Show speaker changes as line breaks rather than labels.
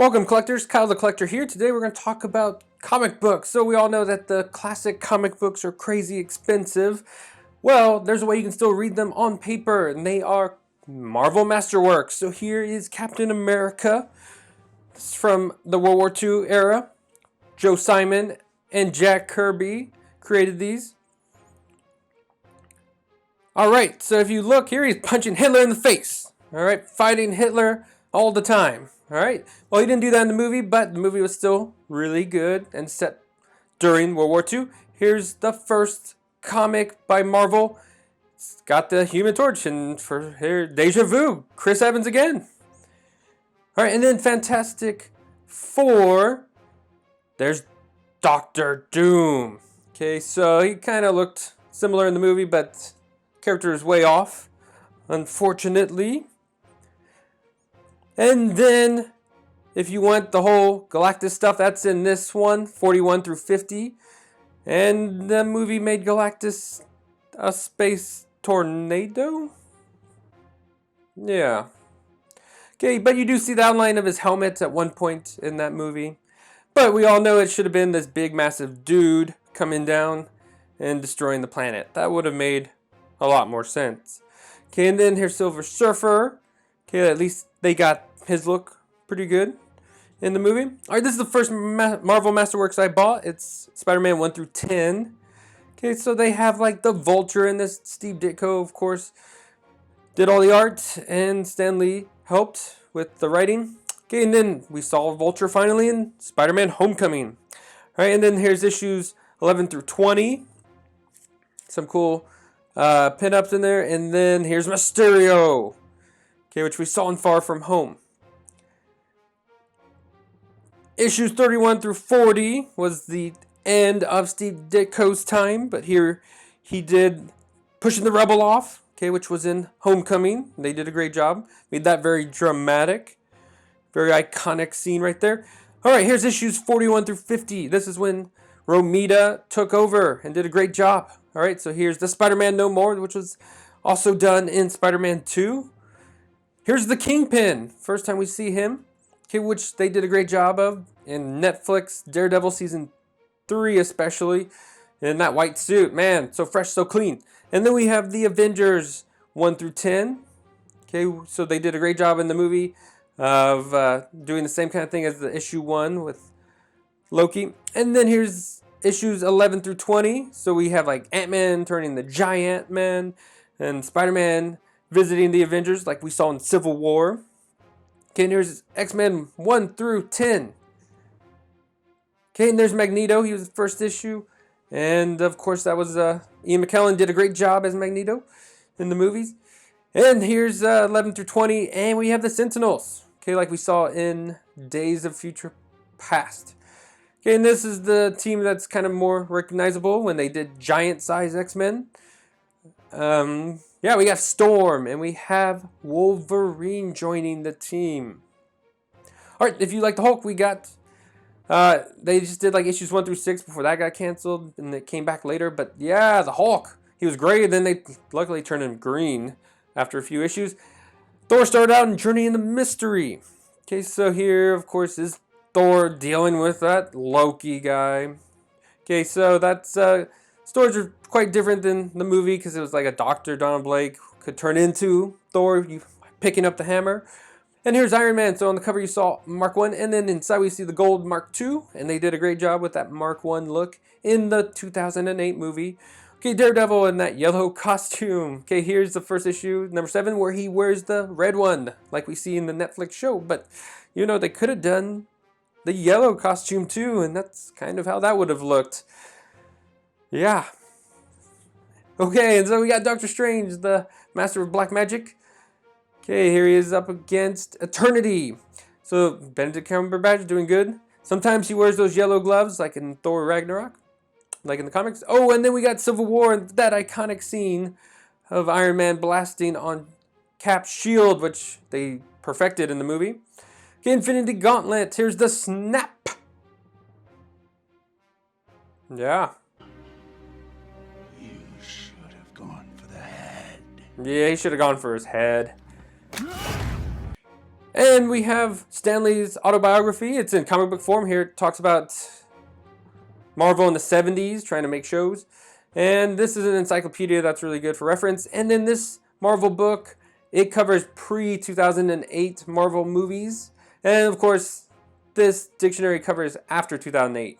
Welcome collectors, Kyle the Collector here. Today we're going to talk about comic books. So we all know that the classic comic books are crazy expensive. Well, there's a way you can still read them on paper, and they are Marvel Masterworks. So here is Captain America. This is from the World War II era. Joe Simon and Jack Kirby created these. Alright, so if you look here, he's punching Hitler in the face. Alright, fighting Hitler all the time. Alright, well, he didn't do that in the movie, but the movie was still really good and set during World War II. Here's the first comic by Marvel. It's got the Human Torch, and for here, Deja Vu, Chris Evans again. Alright, and then Fantastic Four, there's Doctor Doom. Okay, so he kind of looked similar in the movie, but character is way off, unfortunately. And then, if you want the whole Galactus stuff, that's in this one, 41 through 50. And the movie made Galactus a space tornado? Yeah. Okay, but you do see the outline of his helmet at one point in that movie. But we all know it should have been this big, massive dude coming down and destroying the planet. That would have made a lot more sense. Okay, and then here's Silver Surfer. Okay, at least they got his look pretty good in the movie. Alright, this is the first Marvel Masterworks I bought. It's SpiderMan 1 through 10. Okay, so they have like the Vulture in this. Steve Ditko, of course, did all the art, and Stan Lee helped with the writing. Okay, and then we saw Vulture finally in Spider-Man Homecoming. Alright, and then here's issues 11 through 20. Some cool pin-ups in there. And then here's Mysterio, okay, which we saw in Far From Home. Issues 31 through 40 was the end of Steve Ditko's time, but here he did Pushing the Rebel Off, okay, which was in Homecoming. They did a great job. Made that very dramatic, very iconic scene right there. All right, here's issues 41 through 50. This is when Romita took over and did a great job. All right, so here's the Spider-Man No More, which was also done in Spider-Man 2. Here's the Kingpin. First time we see him. Okay, which they did a great job of in Netflix, Daredevil Season 3 especially. In that white suit. Man, so fresh, so clean. And then we have the Avengers 1 through 10. Okay, so they did a great job in the movie of doing the same kind of thing as the issue 1 with Loki. And then here's issues 11 through 20. So we have like Ant-Man turning the Giant Man and Spider-Man visiting the Avengers like we saw in Civil War. Okay, and here's XMen 1 through 10. Okay, and there's Magneto. He was the first issue. And, of course, that was Ian McKellen did a great job as Magneto in the movies. And here's 11 through 20. And we have the Sentinels. Okay, like we saw in Days of Future Past. Okay, and this is the team that's kind of more recognizable when they did giant-size X-Men. Yeah, we have Storm, and we have Wolverine joining the team. Alright, if you like the Hulk, we got... they just did like issues 1 through 6 before that got canceled, and it came back later. But yeah, the Hulk, he was great. Then they luckily turned him green after a few issues. Thor started out in Journey into Mystery. Okay, so here, of course, is Thor dealing with that Loki guy. Okay, so that's... stories are quite different than the movie because it was like a Dr. Donald Blake could turn into Thor, picking up the hammer. And here's Iron Man. So on the cover you saw Mark 1, and then inside we see the gold Mark 2, and they did a great job with that Mark 1 look in the 2008 movie. Okay, Daredevil in that yellow costume. Okay, here's the first issue, number 7, where he wears the red one, like we see in the Netflix show. But, you know, they could have done the yellow costume too, and that's kind of how that would have looked. Yeah. Okay, and so we got Doctor Strange, the Master of Black Magic. Okay, here he is up against Eternity. So, Benedict Cumberbatch doing good. Sometimes he wears those yellow gloves, like in Thor Ragnarok, like in the comics. Oh, and then we got Civil War, and that iconic scene of Iron Man blasting on Cap's shield, which they perfected in the movie. Okay, Infinity Gauntlet. Here's the snap. Yeah. Yeah, he should have gone for his head. And we have Stan Lee's autobiography. It's in comic book form here. It talks about Marvel in the 70s, trying to make shows. And this is an encyclopedia that's really good for reference. And then this Marvel book, it covers pre-2008 Marvel movies. And of course, this dictionary covers after 2008.